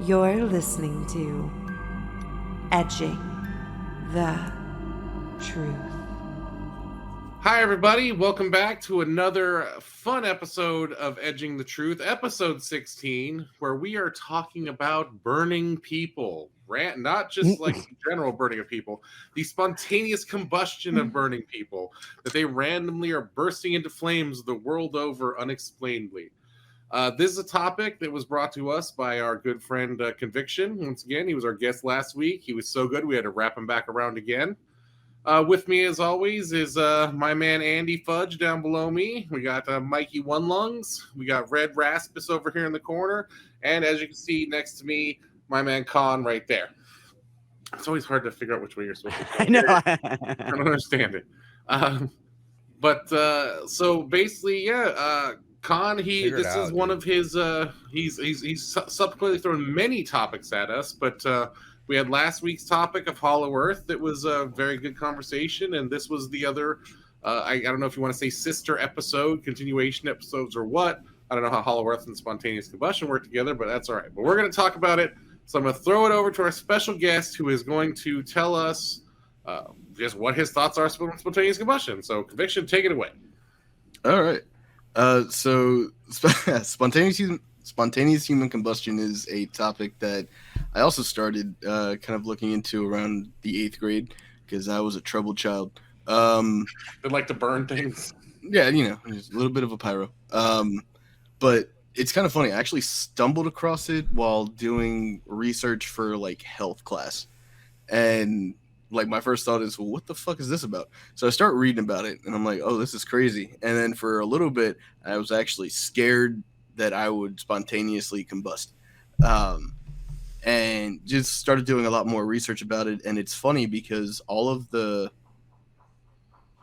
You're listening to Edging the Truth. Hi, everybody. Welcome back to another fun episode of Edging the Truth, episode 16, where we are talking about burning people. Not just like general burning of people, the spontaneous combustion of burning people, that they randomly are bursting into flames the world over unexplainably. This is a topic that was brought to us by our good friend ConViktion. Once again, he was our guest last week. He was so good, we had to wrap him back around again. With me, as always, is my man Andy Fudge down below me. We got Mikey One Lungs. We got Red Raspus over here in the corner. And as you can see next to me, my man Con right there. It's always hard to figure out which way you're supposed to go. I know. I don't understand it. So basically, yeah, Con, this is one of his, he's subsequently thrown many topics at us, but we had last week's topic of Hollow Earth. That was a very good conversation, and this was the other, I don't know if you want to say sister episode, continuation episodes, or what. I don't know how Hollow Earth and Spontaneous Combustion work together, but that's all right. But we're going to talk about it, so I'm going to throw it over to our special guest, who is going to tell us just what his thoughts are on Spontaneous Combustion. So, ConViktion, take it away. All right. So spontaneous human combustion is a topic that I also started kind of looking into around the 8th grade because I was a troubled child. They like to burn things. Yeah, just a little bit of a pyro. But it's kind of funny. I actually stumbled across it while doing research for health class, and my first thought is, well, what the fuck is this about? So I start reading about it, and I'm like, oh, this is crazy. And then for a little bit, I was actually scared that I would spontaneously combust. And just started doing a lot more research about it. And it's funny because all of the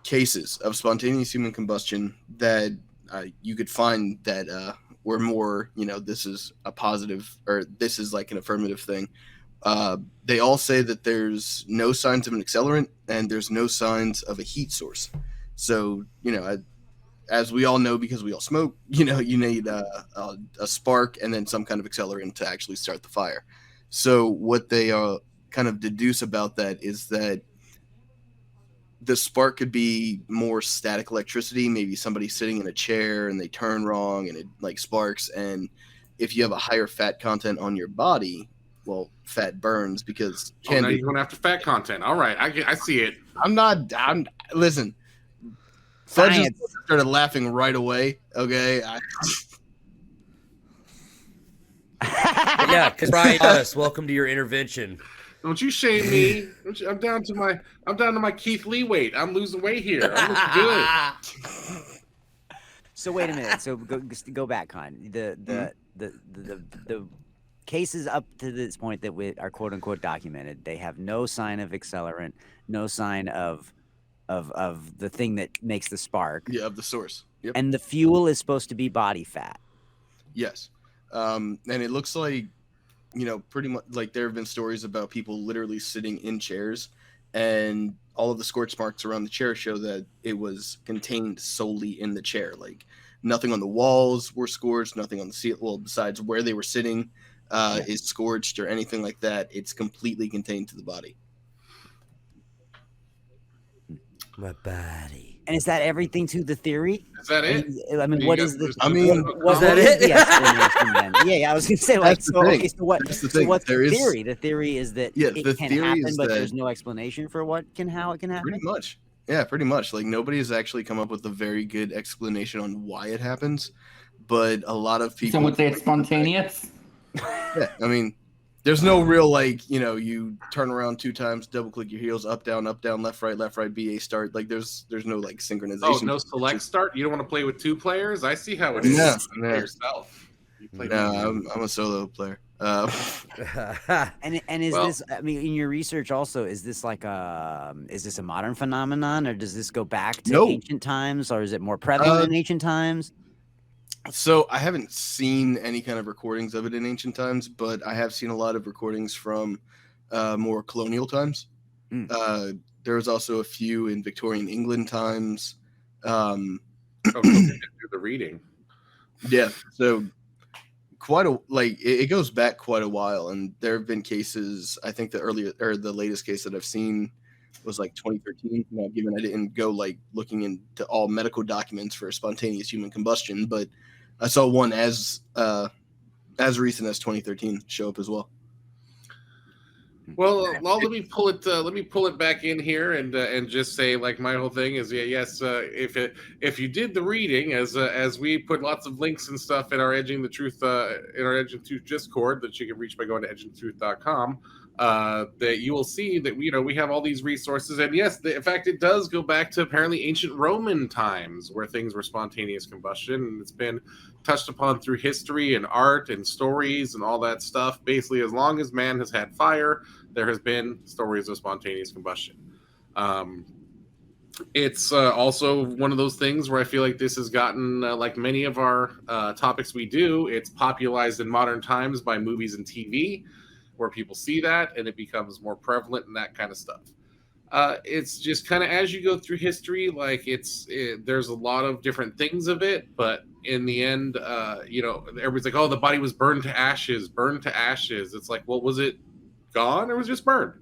cases of spontaneous human combustion that you could find that were more, this is a positive, or this is like an affirmative thing. They all say that there's no signs of an accelerant and there's no signs of a heat source. So, as we all know, because we all smoke, you need a spark and then some kind of accelerant to actually start the fire. So what they kind of deduce about that is that the spark could be more static electricity, maybe somebody sitting in a chair and they turn wrong and it sparks. And if you have a higher fat content on your body, well, fat burns because now you're going after fat content. All right, I see it. Listen. Fudge started laughing right away. Okay. Yeah, because Brian does. Welcome to your intervention. Don't you shame me. I'm down to my Keith Lee weight. I'm losing weight here. I'm looking good. So wait a minute. So go back, Con. The cases up to this point that we are quote unquote documented, they have no sign of accelerant, no sign of the thing that makes the spark. Yeah, of the source. Yep. And the fuel is supposed to be body fat. Yes. And it looks like, pretty much there have been stories about people literally sitting in chairs, and all of the scorch marks around the chair show that it was contained solely in the chair. Nothing on the walls were scorched, nothing on the ceiling, well, besides where they were sitting is scorched or anything like that. It's completely contained to the body. My body. And is that everything to the theory? Is that it? I mean, what is the? I mean, what is the explanation then? Yeah, I was going to say what's the theory? The theory is that it can happen, but there's no explanation for how it can happen. Pretty much. Yeah, pretty much. Nobody has actually come up with a very good explanation on why it happens, but a lot of people. Some would say it's spontaneous. Yeah, I mean, there's no real you turn around 2 times, double click your heels, up, down, left, right, BA start. There's no synchronization. Oh, no select start? You don't want to play with 2 players? I see how it is. No. Play yourself. I'm a solo player. And is this? I mean, in your research also, is this is this a modern phenomenon, or does this go back to ancient times, or is it more prevalent in ancient times? So I haven't seen any kind of recordings of it in ancient times, but I have seen a lot of recordings from more colonial times. There was also a few in Victorian England times. Do the reading. Yeah. So it goes back quite a while, and there have been cases. I think the latest case that I've seen was like 2013. Now, given I didn't go like looking into all medical documents for spontaneous human combustion, but I saw one as recent as 2013 show up as well. Well, let me pull it back in here and just say, like, my whole thing is, if you did the reading, as we put lots of links and stuff in our Edging the Truth Discord that you can reach by going to edgingthetruth.com, that you will see that we have all these resources, and yes, in fact, it does go back to apparently ancient Roman times where things were spontaneous combustion, and it's been touched upon through history and art and stories and all that stuff. Basically, as long as man has had fire, there has been stories of spontaneous combustion. It's also one of those things where I feel like this has gotten, like many of our topics we do, it's popularized in modern times by movies and TV, where people see that and it becomes more prevalent and that kind of stuff. It's just kind of, as you go through history, like there's a lot of different things of it, but in the end, everybody's like, oh, the body was burned to ashes. It's like, well, was it gone or was it just burned?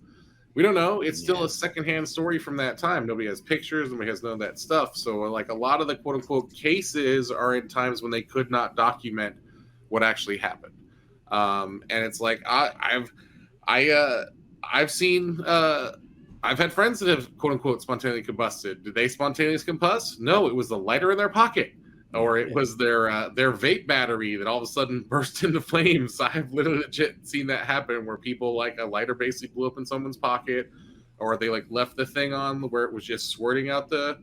We don't know. It's still a secondhand story from that time. Nobody has pictures. Nobody has none of that stuff. So, like, a lot of the quote unquote cases are in times when they could not document what actually happened. And it's like, I've seen, I've had friends that have quote unquote spontaneously combusted. Did they spontaneously combust? No, it was the lighter in their pocket, or it was their vape battery that all of a sudden burst into flames. I've literally legit seen that happen, where people, like, a lighter basically blew up in someone's pocket, or they like left the thing on where it was just squirting out the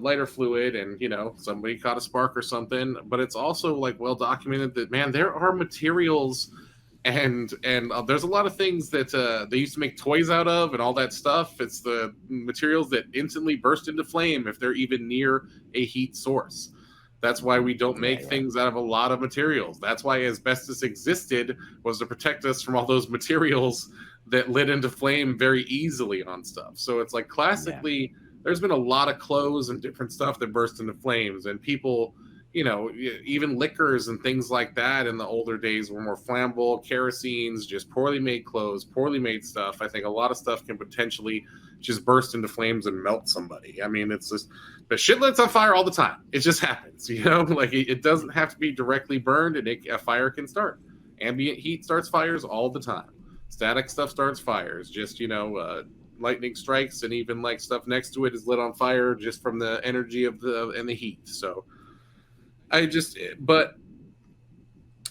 lighter fluid, and somebody caught a spark or something. But it's also, like, well documented that, man, there are materials and there's a lot of things that they used to make toys out of and all that stuff. It's the materials that instantly burst into flame if they're even near a heat source. That's why we don't make things out of a lot of materials. That's why asbestos existed, was to protect us from all those materials that lit into flame very easily on stuff. So it's like, classically, there's been a lot of clothes and different stuff that burst into flames, and people, even liquors and things like that in the older days were more flammable. Kerosenes, just poorly made clothes, poorly made stuff. I think a lot of stuff can potentially just burst into flames and melt somebody. I mean, it's just, the shit lights on fire all the time. It just happens, like, it doesn't have to be directly burned, and a fire can start. Ambient heat starts fires all the time. Static stuff starts fires. Just, lightning strikes, and even like stuff next to it is lit on fire just from the energy of the heat. So but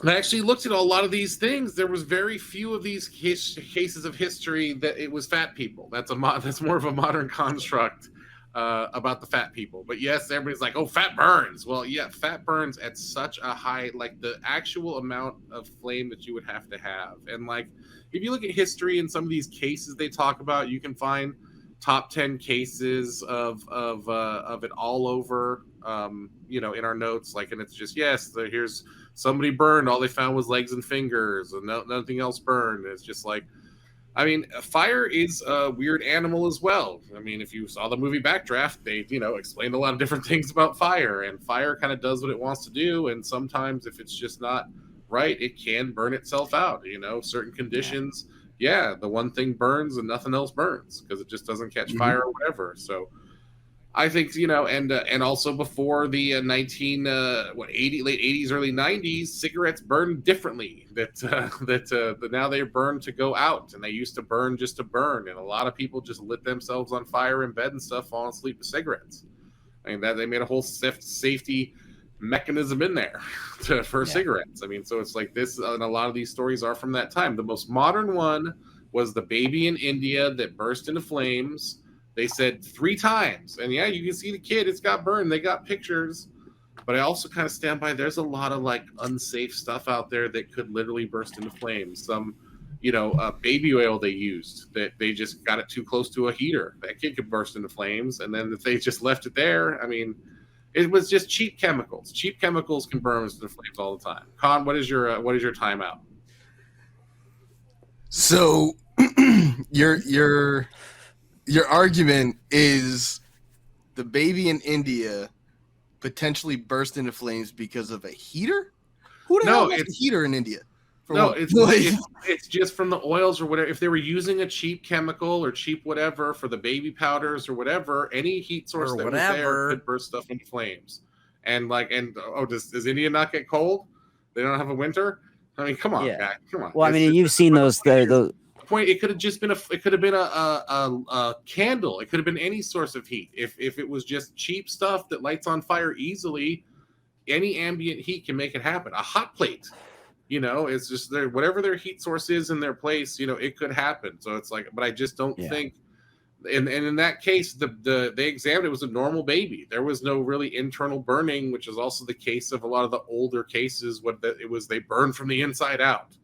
I actually looked at a lot of these things. There was very few of these cases of history that it was fat people. That's more of a modern construct about the fat people. But yes, everybody's like, oh, fat burns. Well, yeah, fat burns at such a high, like, the actual amount of flame that you would have to have. And, like, if you look at history and some of these cases they talk about, you can find top 10 cases of it all over, in our notes. Like, and it's just, here's somebody burned, all they found was legs and fingers, and nothing else burned. It's just like, I mean, fire is a weird animal as well. I mean, if you saw the movie Backdraft, they, explained a lot of different things about fire, and fire kind of does what it wants to do. And sometimes if it's just not right, it can burn itself out. Certain conditions, the one thing burns and nothing else burns because it just doesn't catch fire or whatever. So I think, and also before the late 80s, early 90s, cigarettes burned differently. That now they burn to go out, and they used to burn just to burn. And a lot of people just lit themselves on fire in bed and stuff, falling asleep with cigarettes. I mean, that they made a whole safety mechanism in there for cigarettes. I mean, so it's like this, and a lot of these stories are from that time. The most modern one was the baby in India that burst into flames. They said 3 times, and you can see the kid, it's got burned. They got pictures, but I also kind of stand by, there's a lot of, like, unsafe stuff out there that could literally burst into flames. Some, baby oil they used, that they just got it too close to a heater. That kid could burst into flames, and then if they just left it there, I mean, it was just cheap chemicals. Cheap chemicals can burn into flames all the time. Con, what is your timeout? So your argument is the baby in India potentially burst into flames because of a heater? Who the hell No, has a heater in India? No, it's just from the oils or whatever. If they were using a cheap chemical or cheap whatever for the baby powders or whatever, any heat source that was there could burst stuff into flames. And does India not get cold? They don't have a winter. I mean, come on, guy, come on. Well, I mean, you've seen those. The point. It could have just been a candle. It could have been any source of heat. If it was just cheap stuff that lights on fire easily, any ambient heat can make it happen. A hot plate. It's just whatever their heat source is in their place, it could happen. So it's like, but I just don't think, and in that case, they examined it was a normal baby. There was no really internal burning, which is also the case of a lot of the older cases. They burned from the inside out,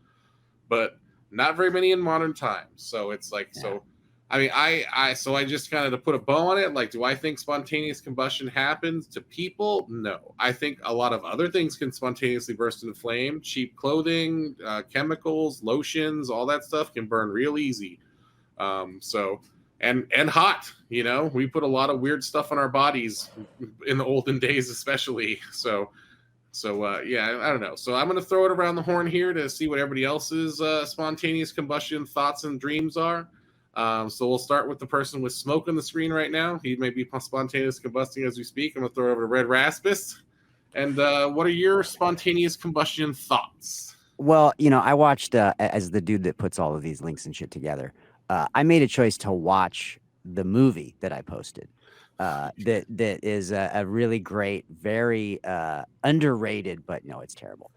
but not very many in modern times. So it's like, so I mean, I just kind of to put a bow on it, like, do I think spontaneous combustion happens to people? No. I think a lot of other things can spontaneously burst into flame. Cheap clothing, chemicals, lotions, all that stuff can burn real easy. And hot, we put a lot of weird stuff on our bodies in the olden days, especially. So I don't know. So I'm going to throw it around the horn here to see what everybody else's spontaneous combustion thoughts and dreams are. So we'll start with the person with smoke on the screen right now. He may be spontaneous combusting as we speak. I'm going to throw it over to Red Raspis. And what are your spontaneous combustion thoughts? Well, I watched, as the dude that puts all of these links and shit together, I made a choice to watch the movie that I posted. That is a really great, very underrated, but no, it's terrible.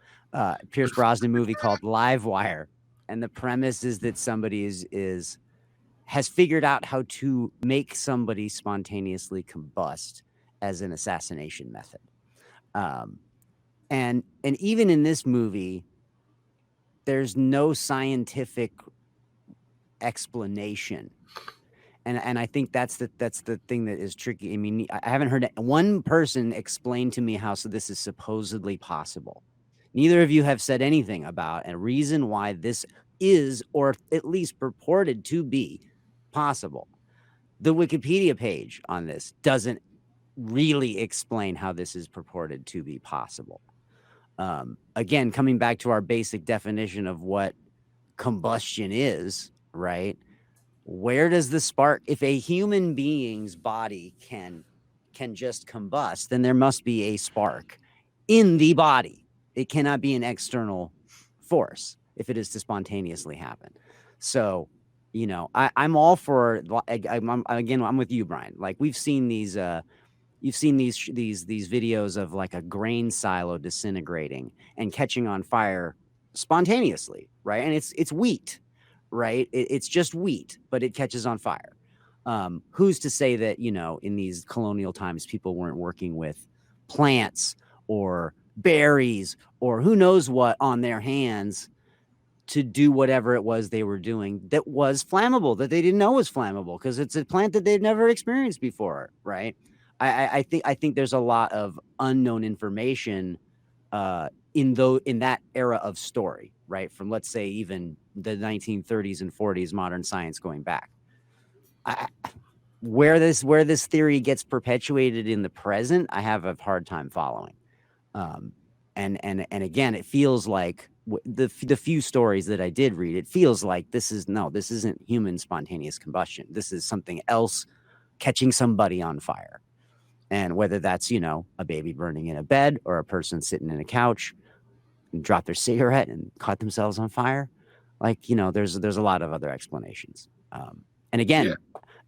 Pierce Brosnan movie called Live Wire. And the premise is that somebody has figured out how to make somebody spontaneously combust as an assassination method. And even in this movie, there's no scientific explanation. And I think that's the thing that is tricky. I mean, I haven't heard one person explain to me how this is supposedly possible. Neither of you have said anything about a reason why this is, or at least purported to be, possible. The Wikipedia page on this doesn't really explain how this is purported to be possible. Again, coming back to our basic definition of what combustion is, right? Where does the spark, if a human being's body can just combust, then there must be a spark in the body. It cannot be an external force if it is to spontaneously happen. So, I'm all for. I'm with you, Brian. Like, we've seen these. You've seen these videos of like a grain silo disintegrating and catching on fire spontaneously, right? And it's wheat, right? It's just wheat, but it catches on fire. Who's to say that in these colonial times people weren't working with plants or berries or who knows what on their hands to do whatever it was they were doing that was flammable, that they didn't know was flammable because it's a plant that they've never experienced before, right? I think there's a lot of unknown information in that era of story, right? From, let's say, even the 1930s and 40s, modern science going back. Where this theory gets perpetuated in the present, I have a hard time following. And again, it feels like the few stories that I did read, it feels like this isn't human spontaneous combustion. This is something else catching somebody on fire. And whether that's, a baby burning in a bed or a person sitting in a couch and dropped their cigarette and caught themselves on fire, there's a lot of other explanations. And again,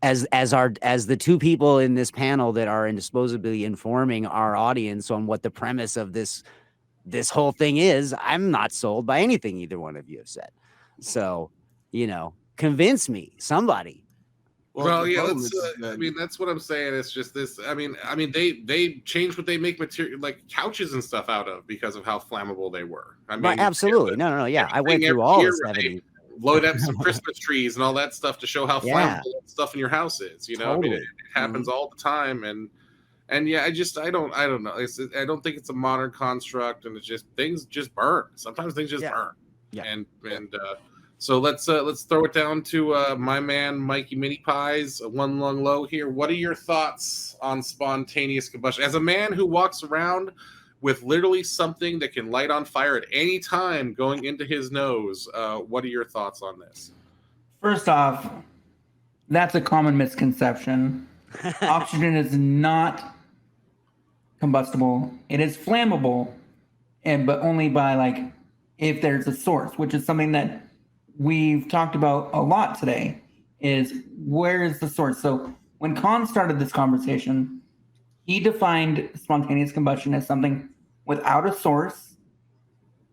as the two people in this panel that are supposedly informing our audience on what the premise of this whole thing is, I'm not sold by anything either one of you have said. So, convince me, somebody. Well, yeah, that's what I'm saying. It's just this. I mean, they changed what they make material like couches and stuff out of because of how flammable they were. I mean, absolutely, no, yeah. I went through all the 70s. Load up some Christmas trees and all that stuff to show how flammable stuff in your house is. Totally. I mean, it happens all the time, and yeah, I don't know. I don't think it's a modern construct, and it's just things just burn. Sometimes things just burn. Yeah, and so let's throw it down to my man Mikey Mini Pies, One Lung Low here. What are your thoughts on spontaneous combustion? As a man who walks around with literally something that can light on fire at any time going into his nose. What are your thoughts on this? First off, that's a common misconception. Oxygen is not combustible. It is flammable, but only by like if there's a source, which is something that we've talked about a lot today, is where is the source? So when Con started this conversation, he defined spontaneous combustion as something without a source,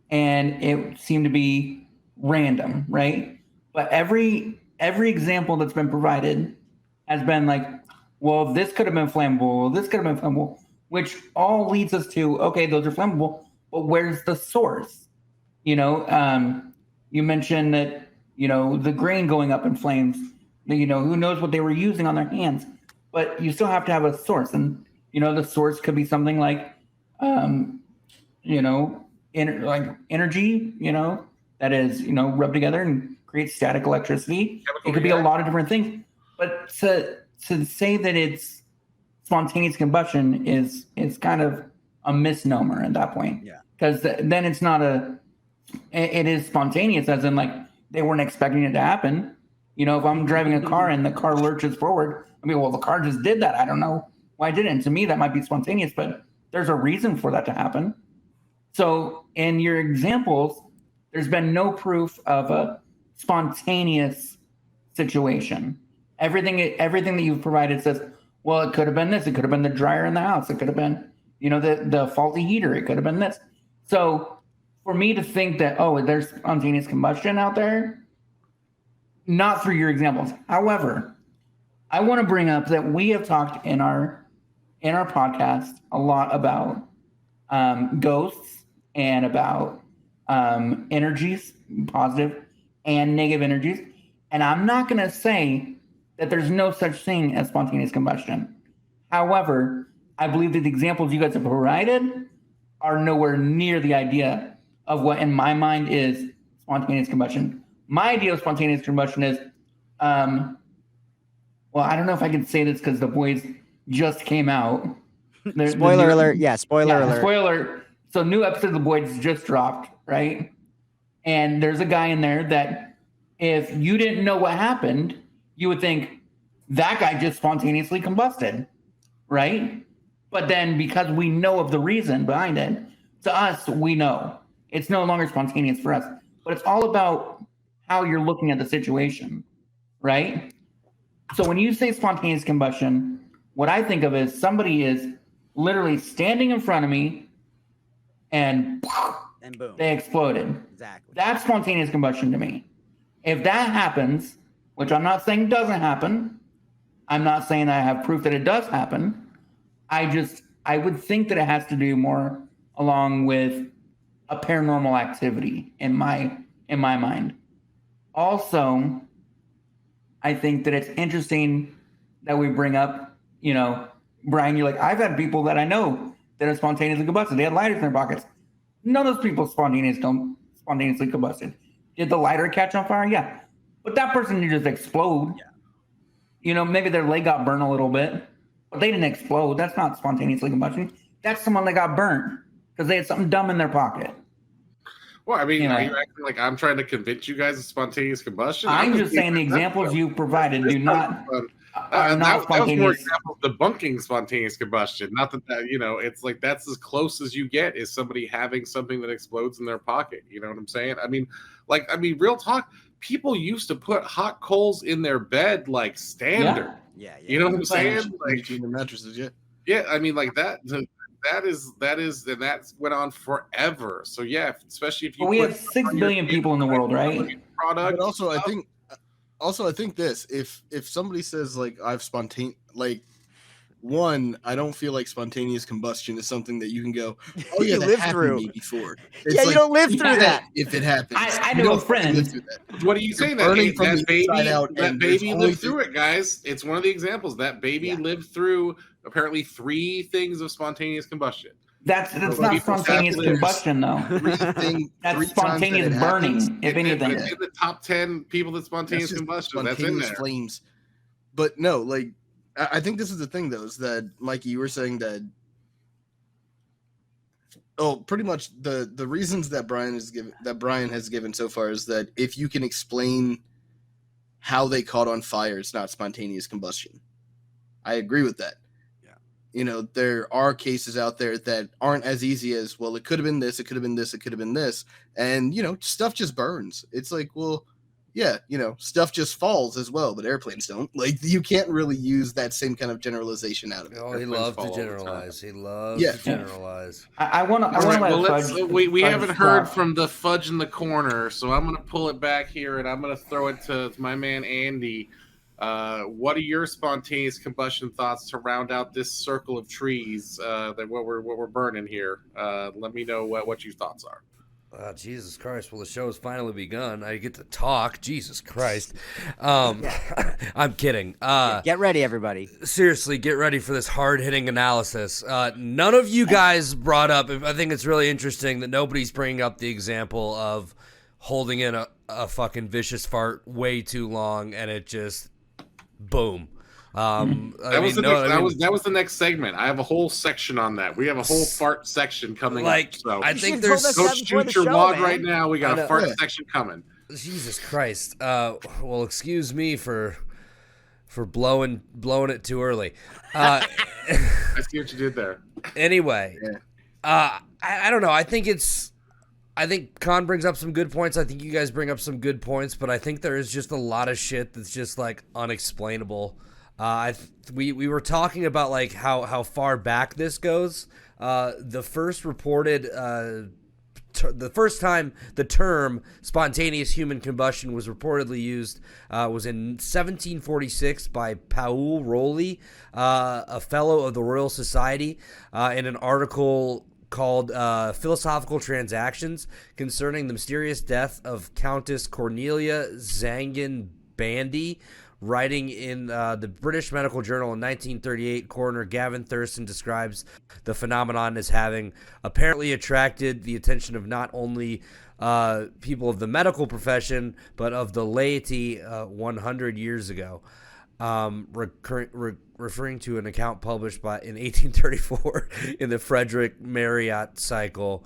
and it seemed to be random, right? But every example that's been provided has been like, well, this could have been flammable, this could have been flammable, which all leads us to, okay, those are flammable, but where's the source? You mentioned that, the grain going up in flames, who knows what they were using on their hands, but you still have to have a source. And, the source could be something like, like energy, that is, rubbed together and creates static electricity. It could be a lot of different things, but to say that it's spontaneous combustion is kind of a misnomer at that point. Yeah. Because then it's not it is spontaneous, as in like they weren't expecting it to happen. If I'm driving a car and the car lurches forward, well, the car just did that. I don't know why it didn't. To me, that might be spontaneous, but there's a reason for that to happen. So in your examples, there's been no proof of a spontaneous situation. Everything that you've provided says, well, it could have been this. It could have been the dryer in the house. It could have been, the faulty heater. It could have been this. So for me to think that, there's spontaneous combustion out there, not through your examples. However, I want to bring up that we have talked in our podcast a lot about ghosts and about energies, positive and negative energies. And I'm not going to say that there's no such thing as spontaneous combustion. However, I believe that the examples you guys have provided are nowhere near the idea of what in my mind is spontaneous combustion. My idea of spontaneous combustion is, well, I don't know if I can say this because The Boys just came out. Spoiler alert. Yeah, spoiler alert. Spoiler. So new episode of The Boys just dropped, right? And there's a guy in there that if you didn't know what happened, you would think that guy just spontaneously combusted, right? But then because we know of the reason behind it, to us, we know. It's no longer spontaneous for us. But it's all about how you're looking at the situation, right? So when you say spontaneous combustion, what I think of is somebody is literally standing in front of me and boom, they exploded. Exactly. That's spontaneous combustion to me. If that happens, which I'm not saying doesn't happen, I'm not saying that I have proof that it does happen. I would think that it has to do more along with a paranormal activity in my mind. Also, I think that it's interesting that we bring up, Brian, you're like, I've had people that I know that are spontaneously combusted. They had lighters in their pockets. None of those people spontaneously combusted. Did the lighter catch on fire? Yeah. But that person didn't just explode. Yeah. Maybe their leg got burned a little bit, but they didn't explode. That's not spontaneously combustion. That's someone that got burnt because they had something dumb in their pocket. Well, are you acting like I'm trying to convince you guys of spontaneous combustion? I'm just saying the examples you provided do not are not that was more spontaneous. example of debunking spontaneous combustion. Not that it's like that's as close as you get is somebody having something that explodes in their pocket. You know what I'm saying? Real talk. People used to put hot coals in their bed like standard. Yeah. You know what I'm saying? Like in the mattresses, yeah. Yeah, that. That went on forever. So yeah, especially if you. But we have 6 billion people in the world, right? But also, I think this. If somebody says like I've I don't feel like spontaneous combustion is something that you can go. Oh yeah, You that lived happened through. to me before. You don't live through that. If it happens, I know a friend. What are you saying? That baby lived through it, guys. It's one of the examples. That baby lived through apparently 3 things of spontaneous combustion. That's not spontaneous combustion, though. That's spontaneous burning, if anything. It's in the top 10 people that spontaneous combustion. That's in there. Flames. But no, like I think this is the thing, though, is that Mikey, you were saying that Oh, pretty much the reasons that Brian has given so far is that if you can explain how they caught on fire, it's not spontaneous combustion. I agree with that. Yeah. You know, there are cases out there that aren't as easy as, well, it could have been this, it could have been this, it could have been this. And, you know, stuff just burns. It's like, well, yeah, you know, stuff just falls as well, but airplanes don't. Like, you can't really use that same kind of generalization out of it. Oh, he Airplanes loves fall to all the generalize. He loves Yeah. to generalize. I want to. All right, let well, Fudge- we Fudge haven't heard stop. from the fudge in the corner, so I'm going to pull it back here and I'm going to throw it to my man Andy. What are your spontaneous combustion thoughts to round out this circle of trees that what we're burning here? Let me know what your thoughts are. Jesus Christ. Well, the show has finally begun. I get to talk. Jesus Christ. I'm kidding. Get ready, everybody. Seriously, get ready for this hard-hitting analysis. None of you guys brought up, I think it's really interesting that nobody's bringing up the example of holding in a fucking vicious fart way too long and it just, boom. That was the next segment. I have a whole section on that. We have a whole fart section coming up. So I You think should've there's told us don't that before shoot the your show, wad man. right now. We got I a know. fart Yeah. section coming. Jesus Christ. Well, excuse me for blowing it too early. I see what you did there. Anyway, Yeah. I don't know. I think Con brings up some good points. I think you guys bring up some good points, but I think there is just a lot of shit that's just like unexplainable. We were talking about like how far back this goes. The first reported the first time the term spontaneous human combustion was reportedly used was in 1746 by Paul Rowley, a fellow of the Royal Society, in an article called Philosophical Transactions concerning the mysterious death of Countess Cornelia Zangen Bandy. Writing in the British Medical Journal in 1938, coroner Gavin Thurston describes the phenomenon as having apparently attracted the attention of not only people of the medical profession, but of the laity 100 years ago. Referring to an account published in 1834 in the Frederick Marriott cycle.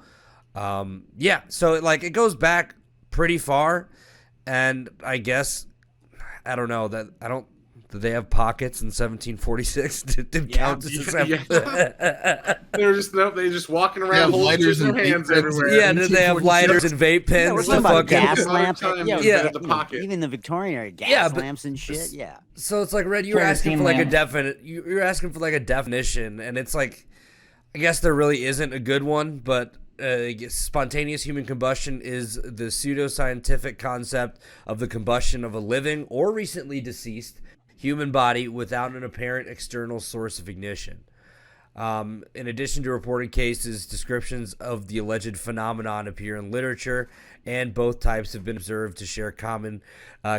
So it goes back pretty far, and I guess I don't know that did they have pockets in 1746? Did Countesses have? They were just walking They around have holding lighters their and hands vape pens. everywhere. Yeah, did they have lighters and vape pens? we're to talking about fucking- gas Another lamps. time Yeah, you yeah. get in the pocket. Even the Victorian era, gas Yeah, but- lamps and shit. Yeah. So it's like, Red, you were asking Kerosene for like a lamp. definite. You're asking for like a definition, and it's like, I guess there really isn't a good one, but spontaneous human combustion is the pseudoscientific concept of the combustion of a living or recently deceased human body without an apparent external source of ignition. In addition to reported cases, descriptions of the alleged phenomenon appear in literature, and both types have been observed to share common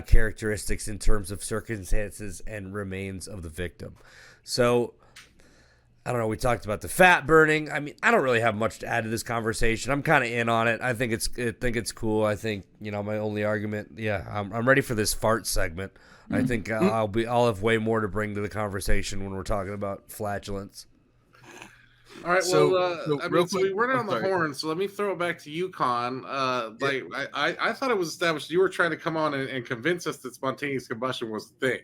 characteristics in terms of circumstances and remains of the victim. So, I don't know. We talked about the fat burning. I mean, I don't really have much to add to this conversation. I'm kind of in on it. I think it's cool. I think, my only argument. Yeah, I'm ready for this fart segment. I think I'll have way more to bring to the conversation when we're talking about flatulence. All right, So, real we quick- went on the sorry. horn, so let me throw it back to you, Con. I thought it was established you were trying to come on and convince us that spontaneous combustion was the thing,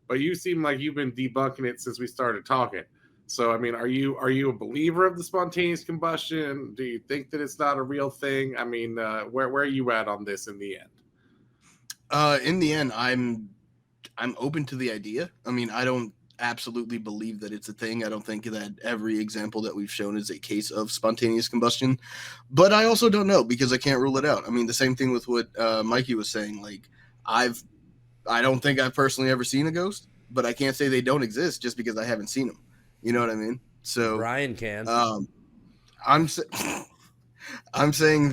but you seem like you've been debunking it since we started talking. So, I mean, are you a believer of the spontaneous combustion? Do you think that it's not a real thing? I mean, where are you at on this in the end? In the end, I'm open to the idea. I mean, I don't absolutely believe that it's a thing. I don't think that every example that we've shown is a case of spontaneous combustion, but I also don't know because I can't rule it out. I mean, the same thing with what Mikey was saying. Like, I don't think I've personally ever seen a ghost, but I can't say they don't exist just because I haven't seen them. You know what I mean? So Brian can. I'm saying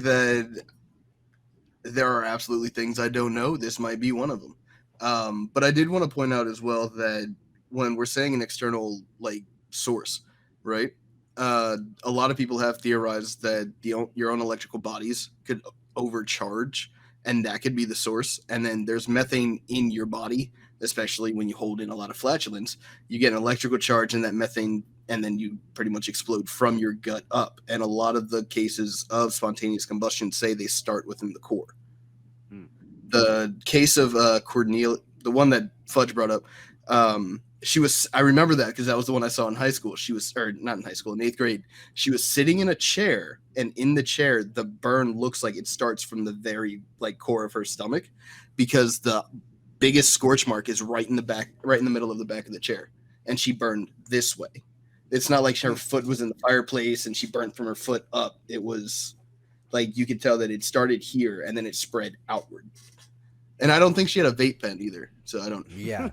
that there are absolutely things I don't know. This might be one of them. But I did want to point out as well that when we're saying an external source, right? A lot of people have theorized that your own electrical bodies could overcharge, and that could be the source. And then there's methane in your body, especially when you hold in a lot of flatulence. You get an electrical charge, and that methane and then you pretty much explode from your gut up. And a lot of the cases of spontaneous combustion say they start within the core. The case of Cornelia, the one that Fudge brought up, I remember that because that was the one I saw in high school. Not in high school, in 8th grade. She was sitting in a chair, and in the chair, the burn looks like it starts from the very core of her stomach, because the biggest scorch mark is right in the middle of the back of the chair, and she burned this way. It's not like her foot was in the fireplace and she burned from her foot up. It was you could tell that it started here and then it spread outward. And I don't think she had a vape pen either, so I don't. Yeah.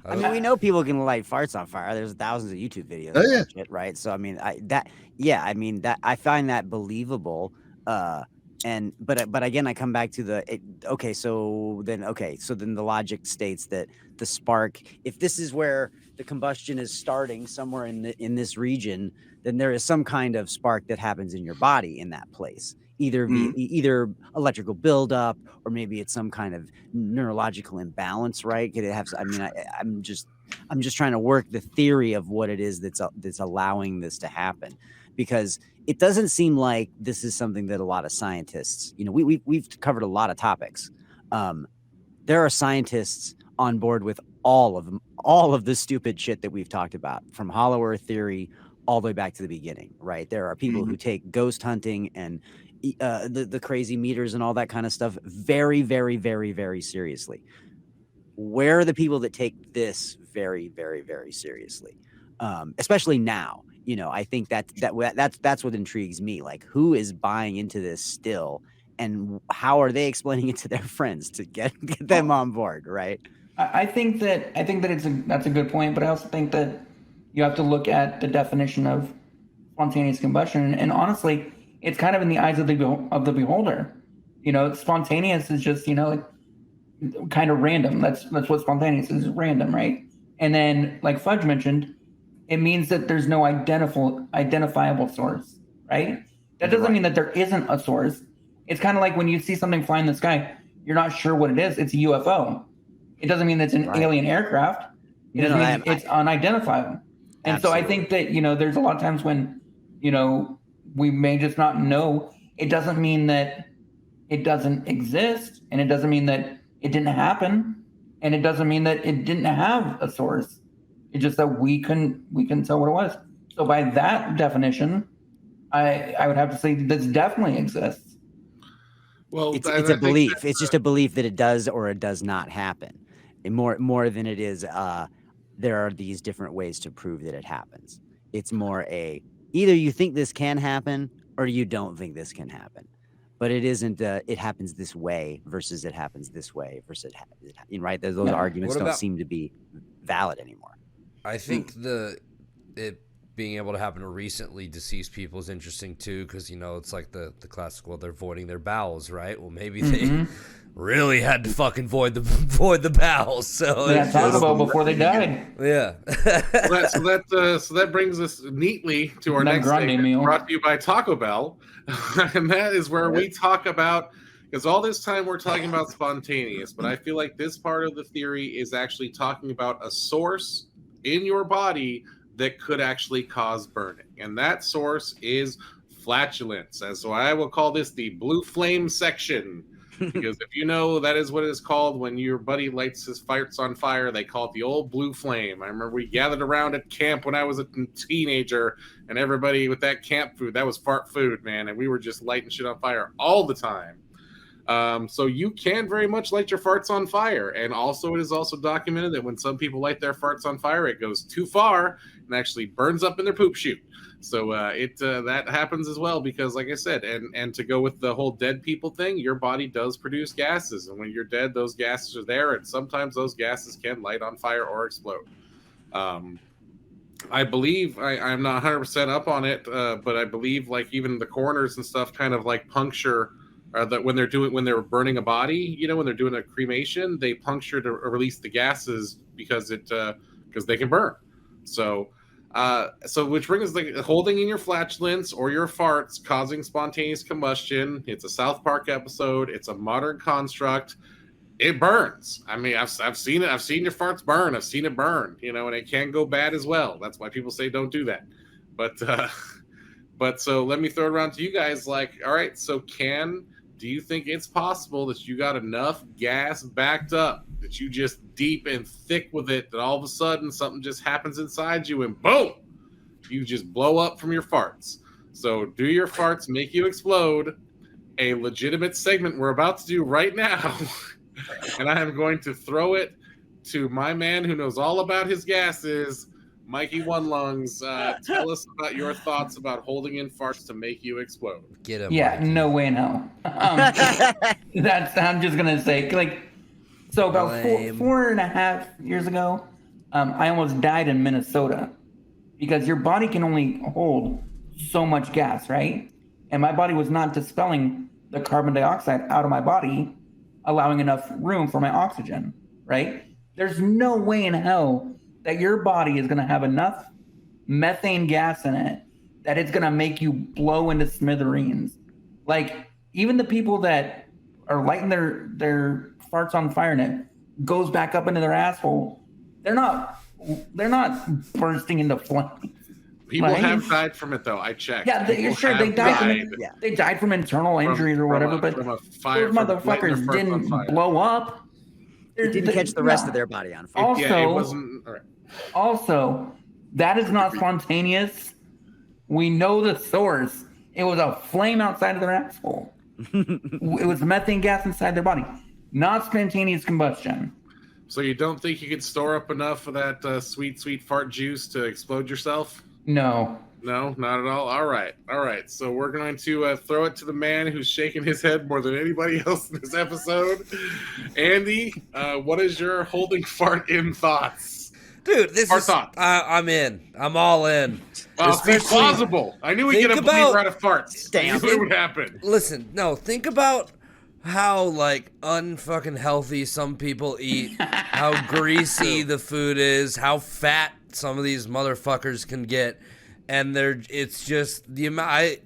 I mean, we know people can light farts on fire. There's thousands of YouTube videos. Oh, yeah. Shit, right? So I mean, I find that believable. But again, I come back to so then the logic states that the spark, if this is where the combustion is starting somewhere in this region, then there is some kind of spark that happens in your body in that place. Either electrical buildup, or maybe it's some kind of neurological imbalance, right? Could it have? I mean, I'm just trying to work the theory of what it is that's allowing this to happen, because it doesn't seem like this is something that a lot of scientists, we've covered a lot of topics. There are scientists on board with all of the stupid shit that we've talked about, from Hollow Earth theory all the way back to the beginning, right? There are people who take ghost hunting and the crazy meters and all that kind of stuff very, very, very, very seriously. Where are the people that take this very, very, very seriously? Especially now, I think that's what intrigues me. Like, who is buying into this still, and how are they explaining it to their friends to get them on board, right? I think that that's a good point, but I also think that you have to look at the definition of spontaneous combustion, and honestly, it's kind of in the eyes of the beholder. Spontaneous is just kind of random. That's what spontaneous is, random, right? And then, like Fudge mentioned, it means that there's no identifiable source, right? That doesn't mean that there isn't a source. It's kind of like when you see something fly in the sky, you're not sure what it is. It's a UFO. It doesn't mean it's an alien aircraft. It doesn't mean it's unidentifiable. And so I think that, there's a lot of times when, we may just not know. It doesn't mean that it doesn't exist, and it doesn't mean that it didn't happen, and it doesn't mean that it didn't have a source. It's just that we couldn't tell what it was. So by that definition, I would have to say this definitely exists. Well, it's a belief. It's just a belief that it does or it does not happen. And more than it is, there are these different ways to prove that it happens. It's more either you think this can happen or you don't think this can happen. But it isn't. It happens this way versus it happens this way versus right. Those arguments don't seem to be valid anymore. I think it being able to happen to recently deceased people is interesting too, because it's like the classic, well, they're voiding their bowels, right? Well, maybe they really had to fucking void the bowels. So yeah, talk about before they died. Yeah. So that brings us neatly to our next segment, brought to you by Taco Bell, and that is where we talk about, because all this time we're talking about spontaneous, but I feel like this part of the theory is actually talking about a source in your body that could actually cause burning, and that source is flatulence. And so I will call this the blue flame section. Because if that is what it is called when your buddy lights his farts on fire, they call it the old blue flame. I remember we gathered around at camp when I was a teenager, and everybody with that camp food, that was fart food, man, and we were just lighting shit on fire all the time. So you can very much light your farts on fire, and also it is also documented that when some people light their farts on fire, it goes too far and actually burns up in their poop chute. So that happens as well, because like I said, and to go with the whole dead people thing, your body does produce gases, and when you're dead, those gases are there, and sometimes those gases can light on fire or explode. I believe I'm not 100% up on it, but I believe like even the coroners and stuff kind of like puncture. That when they're burning a body, when they're doing a cremation, they puncture to release the gases because they can burn. So which brings us holding in your flatulence or your farts causing spontaneous combustion. It's a South Park episode. It's a modern construct. it burns. I mean, I've seen it. I've seen your farts burn. I've seen it burn. You know, and it can go bad as well. That's why people say don't do that. But so let me throw it around to you guys. Like, all right, so do you think it's possible that you got enough gas backed up that you just deep and thick with it that all of a sudden something just happens inside you and boom, you just blow up from your farts? So do your farts make you explode? A legitimate segment we're about to do right now. And I am going to throw it to my man who knows all about his gases, Mikey One Lungs. Tell us about your thoughts about holding in farts to make you explode. Get him. Yeah, Mikey. no way, no. I'm just gonna say, like, so about Lame. 4.5 years ago, I almost died in Minnesota because your body can only hold so much gas, right? And my body was not dispelling the carbon dioxide out of my body, allowing enough room for my oxygen, right? There's no way in hell that your body is going to have enough methane gas in it that it's going to make you blow into smithereens. Like, even the people that are lighting their farts on fire and it goes back up into their asshole, they're not bursting into flames. People Right? have died from it, though. I checked. Yeah, People sure, they have died from died Yeah. they died from internal injuries or whatever, but from a those fire, from lighting motherfuckers their farts on didn't fire. blow up. It didn't catch the rest of their body on fire. Also, Yeah, it wasn't. All right. Also, that is not spontaneous. We know the source. It was a flame outside of their asshole. It was methane gas inside their body, not spontaneous combustion. So you don't think you could store up enough of that sweet fart juice to explode yourself? No. No, not at all. All right. So we're going to throw it to the man who's shaking his head more than anybody else in this episode. Andy, what is your holding fart in thoughts? Dude, this Our is. thoughts. I'm in. I'm all in. Well, it's Especially- plausible. I knew we'd get a think about- believer out of farts. Damn. I knew it would happen. Listen, no, think about how like unfucking healthy some people eat, how greasy the food is, how fat some of these motherfuckers can get, and it's just the amount.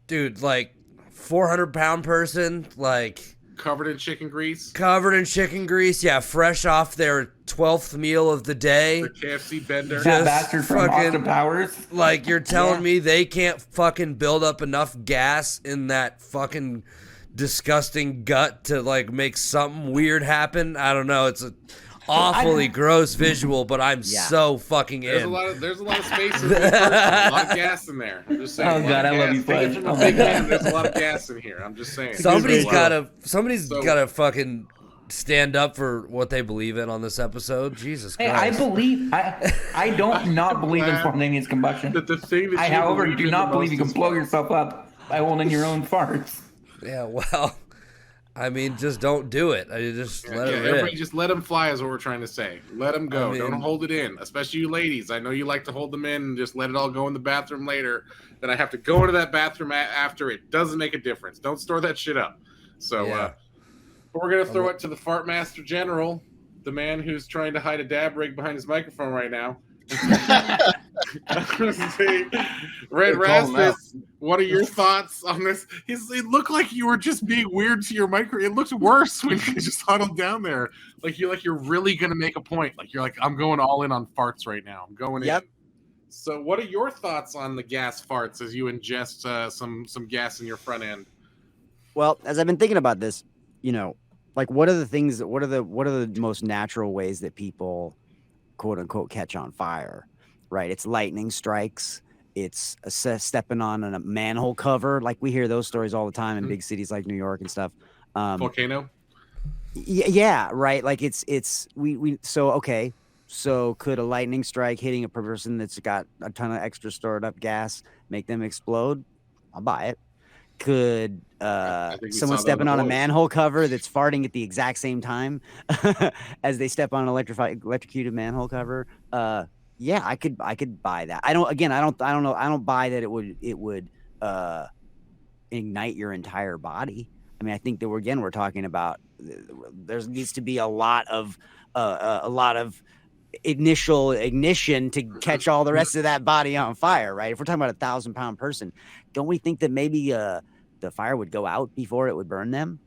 Dude, like 400-pound person, like Covered in chicken grease. covered in chicken grease, yeah, fresh off their 12th meal of the day. The KFC bender. That Just bastard from fucking- Austin Powers. Like, you're telling Yeah. me they can't fucking build up enough gas in that fucking disgusting gut to, like, make something weird happen? I don't know. It's a awfully gross visual, but I'm Yeah. so fucking There's a in. lot of space in there. A lot of gas in there. I'm just saying. Oh, a lot God, of I love gas. you, Take it Bud. from Oh, a my big God. man. There's a lot of gas in here. I'm just saying. Somebody's So- gotta fucking stand up for what they believe in on this episode. Jesus Hey, Christ. I don't not believe in glad spontaneous combustion. That the thing that I, you however, believe do in not the believe you most can is blow farts. yourself up by holding your own farts. Yeah, well, I mean, just don't do it. I just let it Everybody rip. just let them fly is what we're trying to say. Let them go. I mean- Don't hold it in, especially you ladies. I know you like to hold them in and just let it all go in the bathroom later. Then I have to go into that bathroom after. It doesn't make a difference. Don't store that shit up. So Yeah. but we're going to throw it to the Fart Master General, the man who's trying to hide a dab rig behind his microphone right now. Red Rasmus, what are your thoughts on this? It looked like you were just being weird to your micro. It looked worse when you just huddled down there. You're really gonna make a point. You're like, I'm going all in on farts right now. I'm going Yep. in. So what are your thoughts on the gas farts as you ingest some gas in your front end? Well, as I've been thinking about this, what are the most natural ways that people quote unquote catch on fire, right? It's lightning strikes. It's stepping on a manhole cover. Like we hear those stories all the time in big cities like New York and stuff. Volcano? Yeah, right. Like so could a lightning strike hitting a person that's got a ton of extra stored up gas make them explode? I'll buy it. Could think we someone saw that in stepping The on a Boys. manhole cover that's farting at the exact same time as they step on an electrocuted manhole cover? Yeah, I could buy that. I don't know. I don't buy that it would ignite your entire body. I mean, I think that we're talking about there needs to be a lot of initial ignition to catch all the rest of that body on fire, right? If we're talking about 1,000-pound person, don't we think that maybe the fire would go out before it would burn them?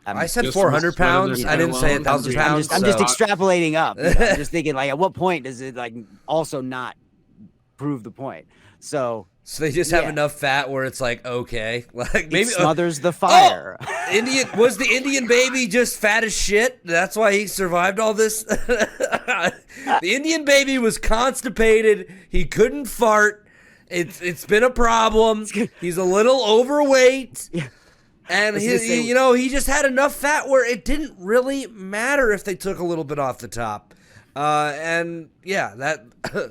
I said Just from 400 sweat on pounds. their I didn't say alone. 1,000 pounds. I'm just so- extrapolating up. I'm just thinking, like, at what point does it like also not prove the point? So they just have Yeah. enough fat where it's like okay, like maybe it smothers the fire. the Indian baby just fat as shit? That's why he survived all this. The Indian baby was constipated. He couldn't fart. It's been a problem. He's a little overweight. Yeah. And I was gonna say- he just had enough fat where it didn't really matter if they took a little bit off the top. And yeah, that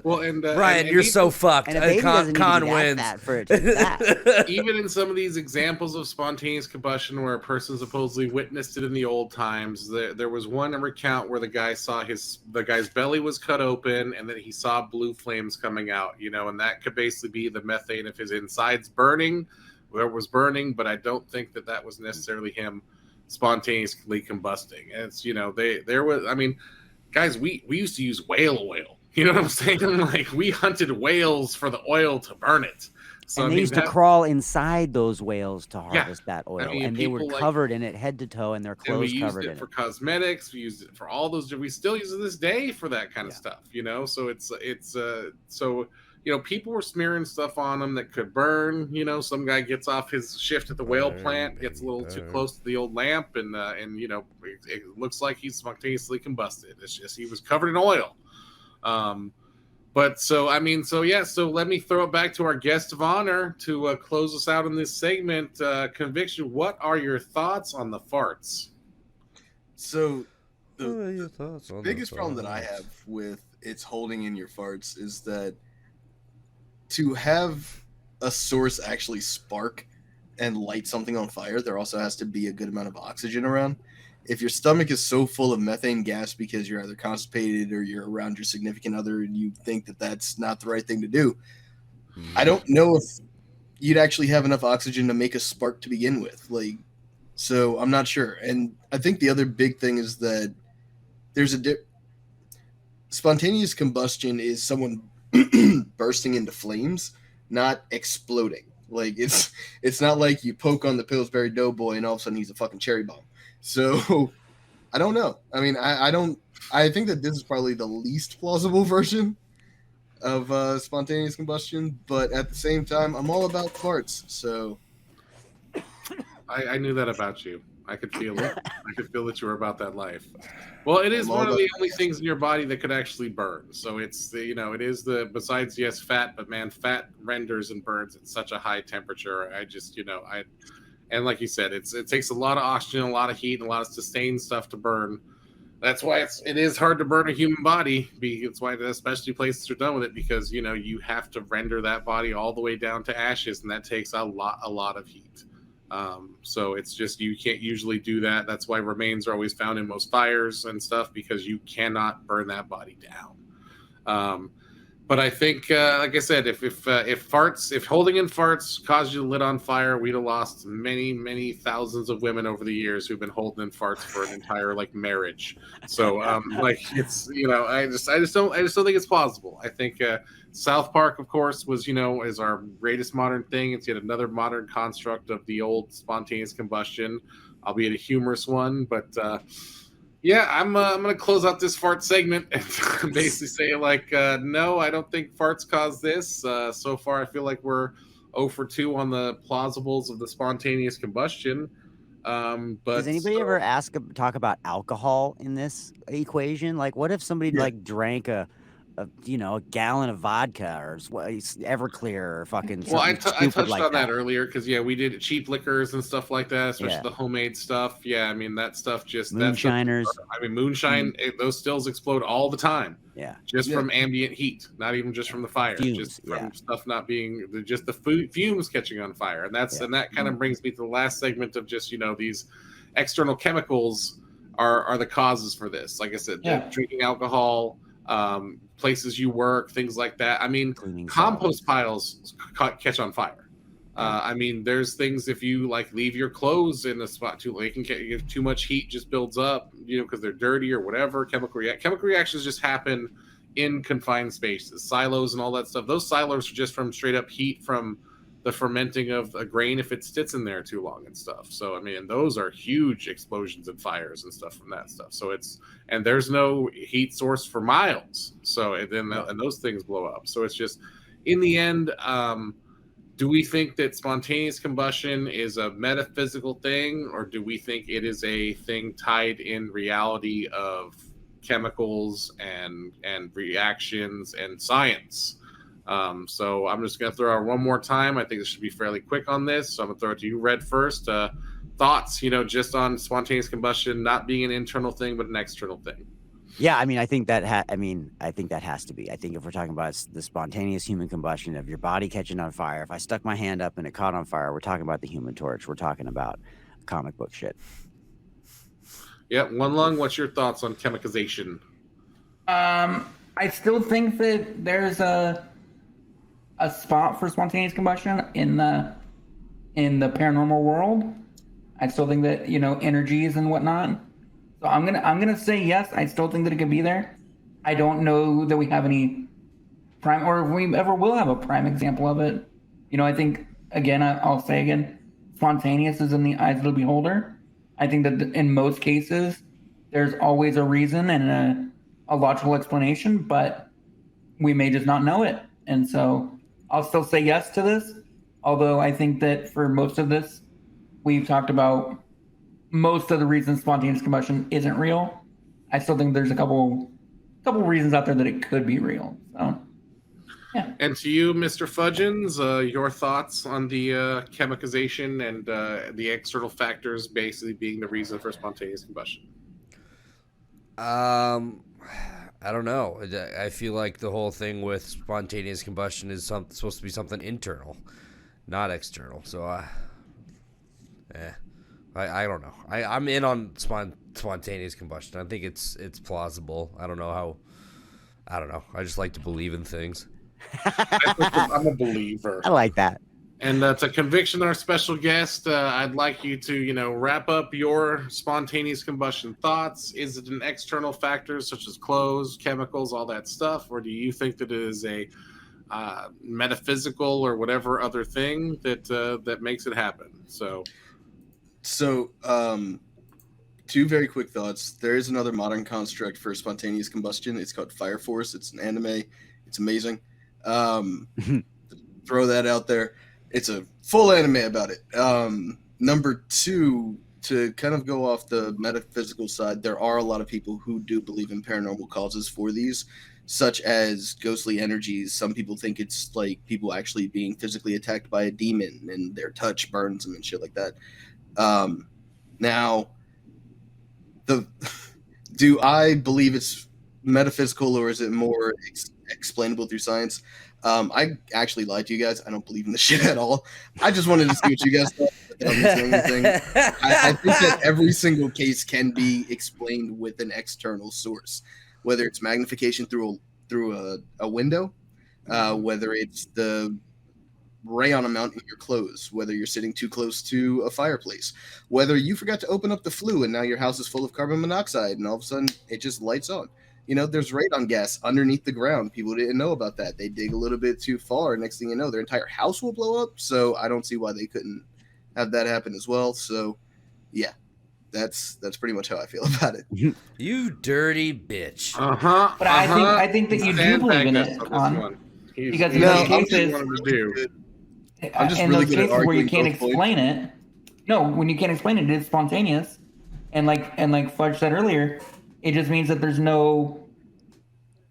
Well, and Brian, and you're even- so fucked. And a baby doesn't Con need to be wins. that fat for it to be fat. even in some of these examples of spontaneous combustion where a person supposedly witnessed it in the old times, there was one recount where the guy saw the guy's belly was cut open and then he saw blue flames coming out, and that could basically be the methane of his insides burning, where it was burning, but I don't think that was necessarily him spontaneously combusting. And it's, there was, I mean, guys, we used to use whale oil. You know what I'm saying? Like, we hunted whales for the oil to burn it. So And I they mean, used to crawl inside those whales to Yeah. harvest that oil, mean, and they were people like- covered in it head to toe, and their and we clothes used covered it in for it. cosmetics. We used it for all those. We still use it this day for that kind of Yeah. stuff. So so people were smearing stuff on them that could burn. Some guy gets off his shift at the whale Burn, plant, gets a little too burn. close to the old lamp, and it looks like he's spontaneously combusted. It's just he was covered in oil. So let me throw it back to our guest of honor to close us out in this segment. ConViktion, what are your thoughts on the farts? So What the are your thoughts on biggest the problem that I farts? have with it's holding in your farts is that to have a source actually spark and light something on fire, there also has to be a good amount of oxygen around. If your stomach is so full of methane gas because you're either constipated or you're around your significant other and you think that that's not the right thing to do, I don't know if you'd actually have enough oxygen to make a spark to begin with. So I'm not sure. And I think the other big thing is that there's spontaneous combustion is someone bursting into flames, not exploding. It's not like you poke on the Pillsbury Doughboy and all of a sudden he's a fucking cherry bomb. So I don't know. I mean, I think that this is probably the least plausible version of spontaneous combustion, but at the same time, I'm all about farts. So I knew that about you. I could feel it. I could feel that you were about that life. Well, it is I'm all one of about the only things in your body that could actually burn. So it's it is besides yes fat, but man, fat renders and burns at such a high temperature. I just and like you said, it takes a lot of oxygen, a lot of heat, and a lot of sustained stuff to burn. That's why it is hard to burn a human body. It's why the specialty places are done with it, because you have to render that body all the way down to ashes, and that takes a lot of heat. So it's just you can't usually do that. That's why remains are always found in most fires and stuff, because you cannot burn that body down. But I think, like I said, if holding in farts caused you to lit on fire, we'd have lost many thousands of women over the years who've been holding in farts for an entire marriage. So it's I just don't think it's plausible. I think South Park, of course, was is our greatest modern thing. It's yet another modern construct of the old spontaneous combustion, albeit a humorous one, but. Yeah, I'm gonna close out this fart segment and basically say no, I don't think farts cause this. So far, I feel like we're 0 for 2 on the plausibles of the spontaneous combustion. But Does anybody ever talk about alcohol in this equation? Like, what if somebody drank a gallon of vodka or Everclear or fucking Well, I something touched like on that earlier because we did cheap liquors and stuff like that, especially Yeah. the homemade stuff. Yeah, I mean that stuff Moonshiners. Moonshine, those stills explode all the time. Yeah. Just from ambient heat, not even just from the fire, Fumes, just from stuff not being just the fumes catching on fire, and that kind of brings me to the last segment of just these external chemicals are the causes for this. Like I said, drinking alcohol, places you work, things like that. I mean, compost piles catch on fire. I mean, there's things if you leave your clothes in a spot they can get too much heat, just builds up, because they're dirty or whatever. Chemical reactions just happen in confined spaces, silos and all that stuff. Those silos are just from straight up heat from the fermenting of a grain if it sits in there too long and stuff. So I mean, those are huge explosions and fires and stuff from that stuff. So and there's no heat source for miles. So and those things blow up. So it's just, in the end, do we think that spontaneous combustion is a metaphysical thing, or do we think it is a thing tied in reality of chemicals and reactions and science? So I'm just going to throw out one more time. I think this should be fairly quick on this. So I'm going to throw it to you, Red, first. Thoughts, just on spontaneous combustion not being an internal thing, but an external thing. Yeah, I mean, I think that has to be. I think if we're talking about the spontaneous human combustion of your body catching on fire, if I stuck my hand up and it caught on fire, we're talking about the Human Torch. We're talking about comic book shit. Yeah, One Lung, what's your thoughts on chemicalization? I still think that there's a spot for spontaneous combustion in the paranormal world. I still think that, energies and whatnot. So I'm gonna say yes. I still think that it could be there. I don't know that we have any prime, or if we ever will have a prime example of it. I think, again, I'll say again, spontaneous is in the eyes of the beholder. I think that in most cases, there's always a reason and a logical explanation, but we may just not know it. And so I'll still say yes to this, although I think that for most of this, we've talked about most of the reasons spontaneous combustion isn't real. I still think there's a couple reasons out there that it could be real. So, yeah. And to you, Mr. Fudgens, your thoughts on the chemicalization and the external factors basically being the reason for spontaneous combustion? I don't know. I feel like the whole thing with spontaneous combustion is supposed to be something internal, not external. So, I don't know. I'm in on spontaneous combustion. I think it's plausible. I don't know. I just like to believe in things. I'm a believer. I like that. And to ConViktion, our special guest, I'd like you to, wrap up your spontaneous combustion thoughts. Is it an external factor such as clothes, chemicals, all that stuff, or do you think that it is a metaphysical or whatever other thing that makes it happen? So, two very quick thoughts. There is another modern construct for spontaneous combustion. It's called Fire Force. It's an anime. It's amazing. Throw that out there. It's a full anime about it. Number two, to kind of go off the metaphysical side, there are a lot of people who do believe in paranormal causes for these, such as ghostly energies. Some people think it's like people actually being physically attacked by a demon and their touch burns them and shit like that. Now, do I believe it's metaphysical, or is it more explainable through science? I actually lied to you guys. I don't believe in this shit at all. I just wanted to see what you guys thought. I think that every single case can be explained with an external source, whether it's magnification through a window, whether it's the rayon amount in your clothes, whether you're sitting too close to a fireplace, whether you forgot to open up the flue and now your house is full of carbon monoxide and all of a sudden it just lights on. There's radon gas underneath the ground. People didn't know about that. They dig a little bit too far. Next thing you know, their entire house will blow up. So I don't see why they couldn't have that happen as well. So yeah, that's pretty much how I feel about it. You dirty bitch. But I think that you do believe in it, because in those cases, I'm just in really those good at cases where you arguing can't both explain it. No, when you can't explain it, it's spontaneous, and like Fudge said earlier, it just means that there's no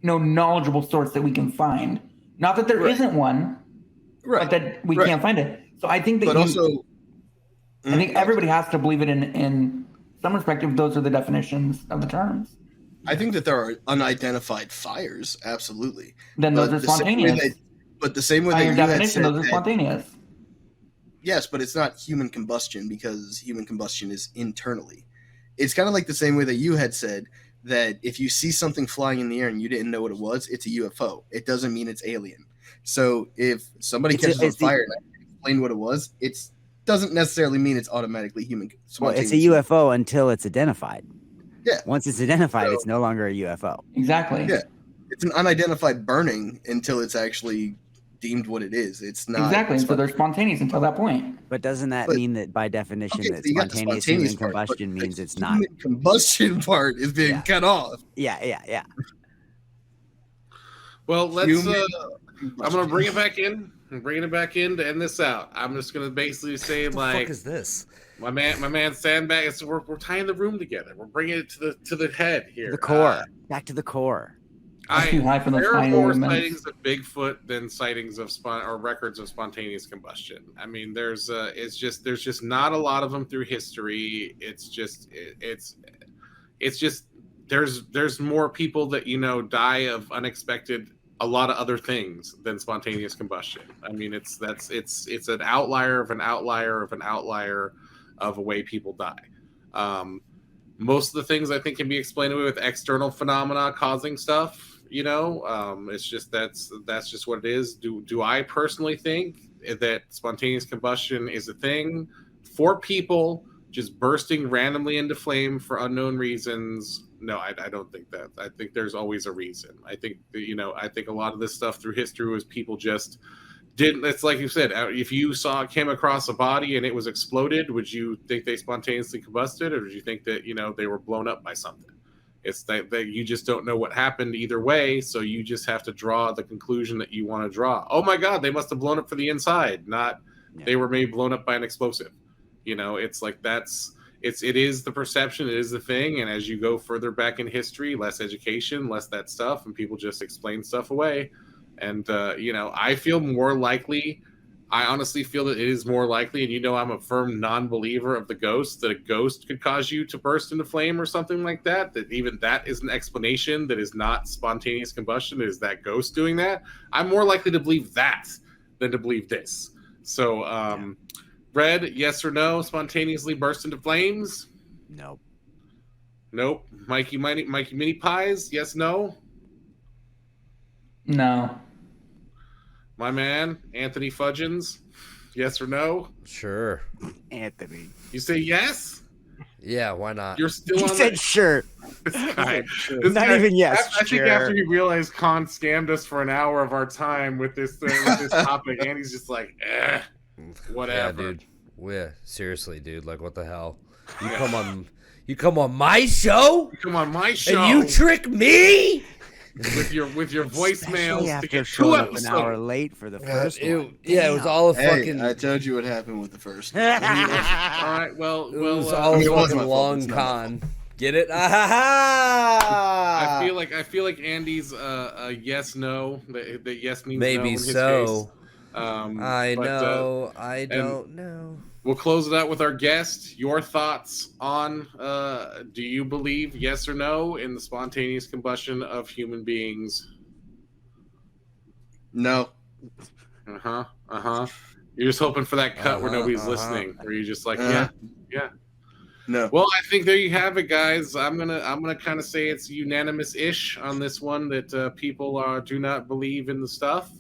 knowledgeable source that we can find. Not that there isn't one, but that we can't find it. So I think that I think everybody has to believe it in some respect if those are the definitions of the terms. I think that there are unidentified fires, absolutely. Then those are spontaneous. But the same way By that your you had definition, said those are spontaneous. Yes, but it's not human combustion because human combustion is internally. It's kind of like the same way that you had said that if you see something flying in the air and you didn't know what it was, it's a UFO. It doesn't mean it's alien. So if somebody catches on fire and I can explain what it was, it doesn't necessarily mean it's automatically human. Well, it's a UFO until it's identified. Yeah. Once it's identified, it's no longer a UFO. Exactly. Yeah. It's an unidentified burning until it's actually deemed what it is. It's not Exactly. So they're spontaneous until that point. But doesn't that mean that by definition Okay, that so you got the spontaneous spontaneous human part, but combustion the means it's not? human combustion part is being Yeah. cut off. Yeah. Well, let's. Human I'm gonna bring it back in. I'm bringing it back in to end this out. I'm just gonna basically say What the like fuck is this? my man Sandbag. So we're tying the room together. We're bringing it to the head here. The core. Back to the core. That's too high for those There are tiny more movements. sightings of Bigfoot than sightings of or records of spontaneous combustion. I mean, there's just not a lot of them through history. It's just there's more people that die of unexpected a lot of other things than spontaneous combustion. I mean, it's an outlier of an outlier of an outlier of a way people die. Most of the things I think can be explained away with external phenomena causing stuff. It's just that's just what it is. Do I personally think that spontaneous combustion is a thing for people just bursting randomly into flame for unknown reasons? No, I don't think that. I think there's always a reason. I think I think a lot of this stuff through history was people just didn't. It's like you said. If you came across a body and it was exploded, would you think they spontaneously combusted, or did you think that they were blown up by something? It's that you just don't know what happened either way, so you just have to draw the conclusion that you want to draw. Oh my God, they must have blown up from the inside, not they were maybe blown up by an explosive. It's like it is the perception, it is the thing, and as you go further back in history, less education, less that stuff, and people just explain stuff away. And I feel more likely. I honestly feel that it is more likely, and I'm a firm non-believer of the ghost, that a ghost could cause you to burst into flame or something like that, that even that is an explanation that is not spontaneous combustion, is that ghost doing that. I'm more likely to believe that than to believe this. So, Red, yes or no, spontaneously burst into flames? Nope. Mikey Mini Pies, yes, no? No. My man, Anthony Fudgens, yes or no? Sure. Anthony. You say yes? Yeah, why not? You're still He on said sure. this guy. Not even yes. I think after he realized Con scammed us for an hour of our time with this topic, and he's just like, whatever. Yeah, dude. Yeah, seriously, dude. Like, what the hell? You come on my show? You come on my show And you trick me? with your voicemails Especially to after get showing 2 up episodes. an hour late for the first one. Yeah, it was all a Hey, fucking. I told you what happened with the first. All right, well, It was well, all I mean, a it wasn't fucking my fault, long it's not my con. Get it? Ah! I feel like Andy's a yes no. That yes means no in Maybe his so. case. I but, know. I don't know. We'll close it out with our guest. Your thoughts on do you believe, yes or no, in the spontaneous combustion of human beings? No. You're just hoping for that cut where nobody's listening, where you're just like, yeah. No. Well, I think there you have it, guys. I'm gonna kind of say it's unanimous-ish on this one that people do not believe in the stuff.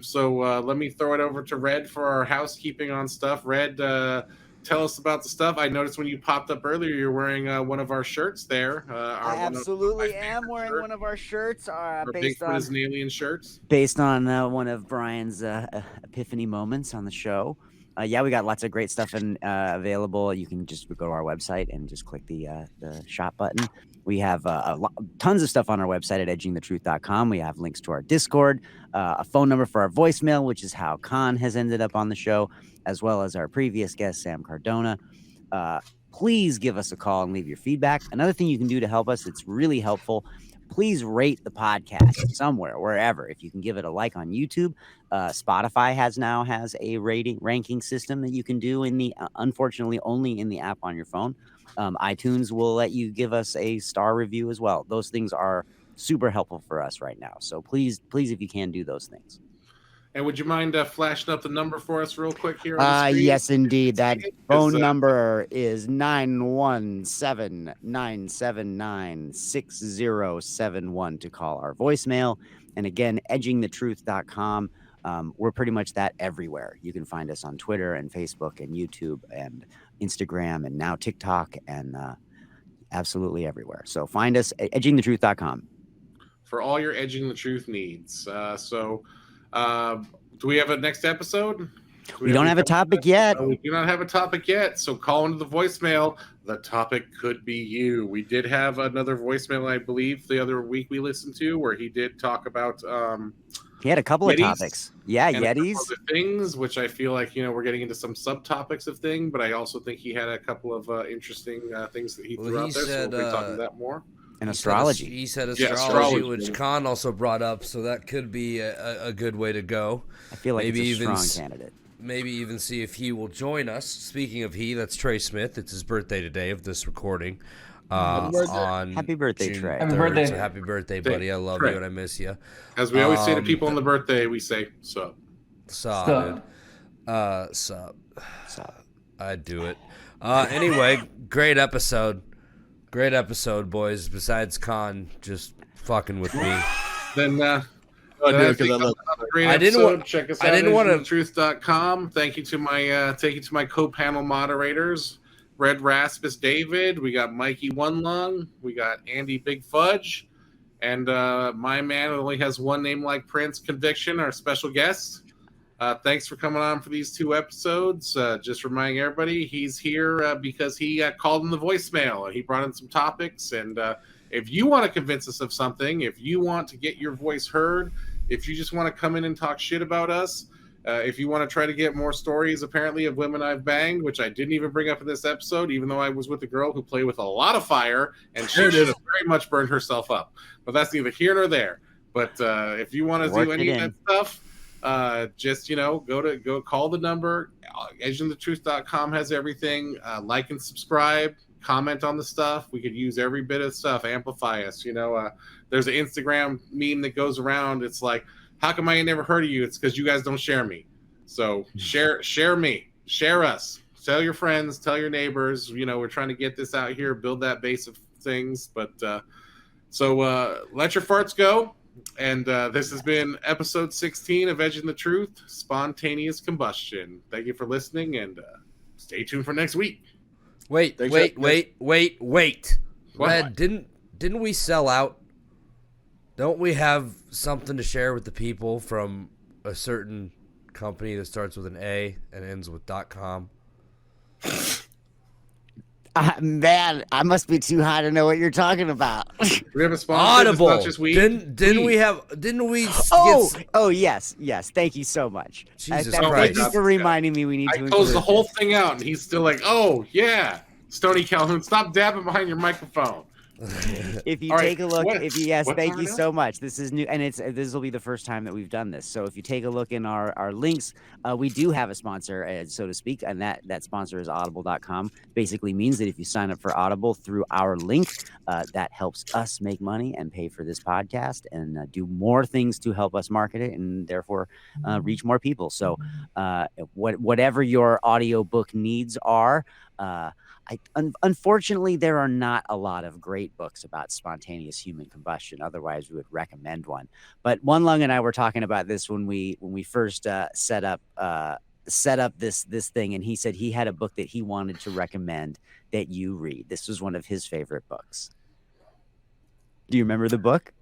So let me throw it over to Red for our housekeeping on stuff. Red, tell us about the stuff. I noticed when you popped up earlier, you're wearing one of our shirts there. I absolutely am wearing one of our shirts. Based Bigfoot on is an alien shirts. based on one of Brian's epiphany moments on the show. Yeah, we got lots of great stuff available. You can just go to our website and just click the shop button. We have tons of stuff on our website at edgingthetruth.com. We have links to our Discord, a phone number for our voicemail, which is how Con has ended up on the show, as well as our previous guest, Sam Cardona. Please give us a call and leave your feedback. Another thing you can do to help us, it's really helpful. Please rate the podcast somewhere, wherever. If you can give it a like on YouTube, Spotify now has a ranking system that you can do in the unfortunately only in the app on your phone. iTunes will let you give us a star review as well. Those things are super helpful for us right now. So please, if you can, do those things. And would you mind flashing up the number for us real quick here on the screen? Yes, indeed. That phone number is 917-979-6071 to call our voicemail. And again, edgingthetruth.com. We're pretty much that everywhere. You can find us on Twitter and Facebook and YouTube and Instagram and now TikTok and absolutely everywhere. So find us at edgingthetruth.com. For all your Edging the Truth needs. So Do we have a next episode? We don't have a topic yet. We do not have a topic yet, so call into the voicemail. The topic could be you. We did have another voicemail, I believe, the other week we listened to, where he did talk about He had a couple Yetis, of topics. Yeah, and Yetis. other things, which I feel like, we're getting into some subtopics of thing, but I also think he had a couple of interesting things that he threw out there, so we'll be talking about that more. And astrology. He said Yeah, astrology, astrology. which Con also brought up, so that could be a good way to go. I feel like Maybe it's a even strong candidate. Maybe even see if he will join us. Speaking of he, that's Trey Smith. It's his birthday today of this recording. On Happy birthday, June Trey. Happy 3rd. birthday. So happy birthday, buddy. I love Trey. you and I miss you. As we always say to people on the birthday, we say, sup. Sup. Sup. I'd do it. Anyway, great episode. Great episode, boys. Besides Con just fucking with me. Then, I do, I 'cause think I love- another great I didn't episode. wa- Check us I out didn't wanna- at truth.com. Thank you to my co-panel moderators, Red Raspus David. We got Mikey One Lung. We got Andy Big Fudge. And my man who only has one name like Prince, ConViktion, our special guest. Thanks for coming on for these 2 episodes. Just reminding everybody, he's here because he called in the voicemail and he brought in some topics. And if you want to convince us of something, if you want to get your voice heard, if you just want to come in and talk shit about us, if you want to try to get more stories, apparently, of women I've banged, which I didn't even bring up in this episode, even though I was with a girl who played with a lot of fire, and she should have very much burned herself up. But that's neither here nor there. But if you want to do any of that stuff, just go call the number. edgingthetruth.com has everything. Like and subscribe. Comment on the stuff. We could use every bit of stuff. Amplify us. There's an Instagram meme that goes around. It's like, how come I ain't never heard of you? It's because you guys don't share me. So share me, share us. Tell your friends, tell your neighbors. We're trying to get this out here, build that base of things. But so let your farts go. And this has been episode 16 of Edging the Truth, Spontaneous Combustion. Thank you for listening, and stay tuned for next week. Wait. What? Red, didn't we sell out? Don't we have something to share with the people from a certain company that starts with an A and ends with .com? Man, I must be too high to know what you're talking about. We have a sponsor. Audible. It's not just weed. Didn't we? Oh, yes. Thank you so much. Jesus Thank Christ. you for reminding me we need I to closed the include whole this. thing out, and he's still like, "Oh yeah, Stony Calhoun, stop dabbing behind your microphone." If you All right, take a look, what's thank on you now? so much. This is new, and this will be the first time that we've done this. So if you take a look in our links, we do have a sponsor, so to speak, and that sponsor is audible.com. Basically means that if you sign up for Audible through our link, that helps us make money and pay for this podcast and do more things to help us market it and therefore reach more people. So whatever your audiobook needs are, unfortunately, there are not a lot of great books about spontaneous human combustion. Otherwise, we would recommend one. But One Lung and I were talking about this when we first set up this thing, and he said he had a book that he wanted to recommend that you read. This was one of his favorite books. Do you remember the book?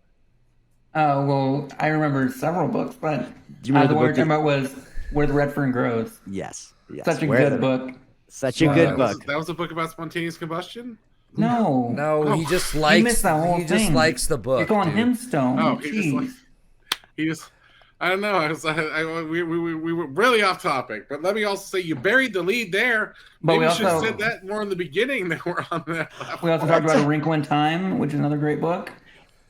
Well, I remember several books, but Do you remember the the one you're book? talking about was Where the Red Fern Grows. Yes. Such a Where good book. Such a good That book. was a book about spontaneous combustion. No. No, he just You likes. missed that whole He just thing. likes the book. You're calling dude. him Stone. Oh, he just. I don't know. We were really off topic, but let me also say you buried the lead there. But Maybe we you should have also- said that more in the beginning than we're on that. We also talked about A Wrinkle in Time, which is another great book.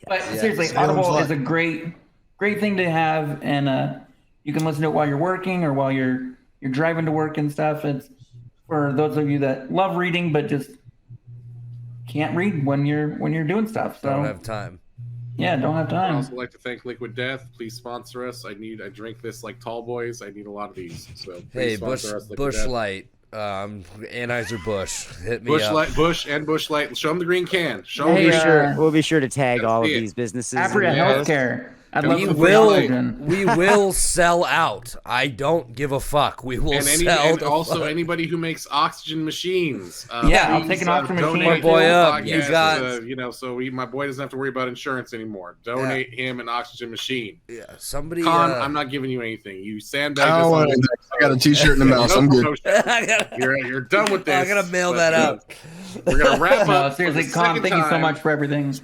But seriously, Sounds Audible like- is a great thing to have, and you can listen to it while you're working or while you're driving to work and stuff. It's for those of you that love reading but just can't read when you're doing stuff. So Don't have time. don't have I'd time. also like to thank Liquid Death. Please sponsor us. I drink this like tall boys. I need a lot of these. So Hey, please Bush sponsor us, Liquid Bush Death. Light, Anheuser-Busch, hit me Bush up. Light, Bush and Bush Light. Show them the green can. Show them Hey, the green uh, We'll be sure to tag That's all of it. these businesses. in Apria the post. Healthcare. I'd love We some free will, oxygen. we will sell out. I don't give a fuck. We will And, sell. and the also fuck. anybody who makes oxygen machines. Yeah, I'll please, take an oxygen machine. donate My boy to the up. podcast, You got- you know, so my boy doesn't have to worry about insurance anymore. Donate him an oxygen machine. Yeah, somebody. Con, I'm not giving you anything. You sandbag I us don't on want anything. I got a t-shirt in the mouse. I'm good. I gotta, You're done with this. I gotta mail but, that out. We're gonna wrap No, up. seriously, for the Con, second thank you so time. much for everything.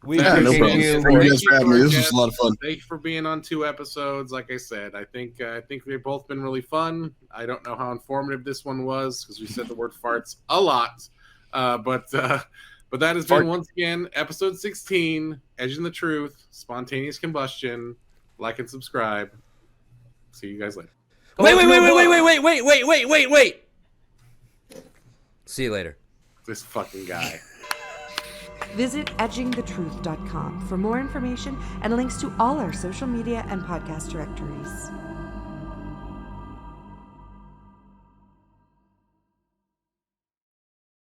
We Yeah, no appreciate problem. you. Thank you guys Thank for having me. to our This was guests. a lot of fun. Thank you for being on 2 episodes. Like I said, I think they've both been really fun. I don't know how informative this one was because we said the word farts a lot, but that has been once again episode 16, Edging the Truth, Spontaneous Combustion. Like and subscribe. See you guys later. Wait. See you later. This fucking guy. Visit edgingthetruth.com for more information and links to all our social media and podcast directories.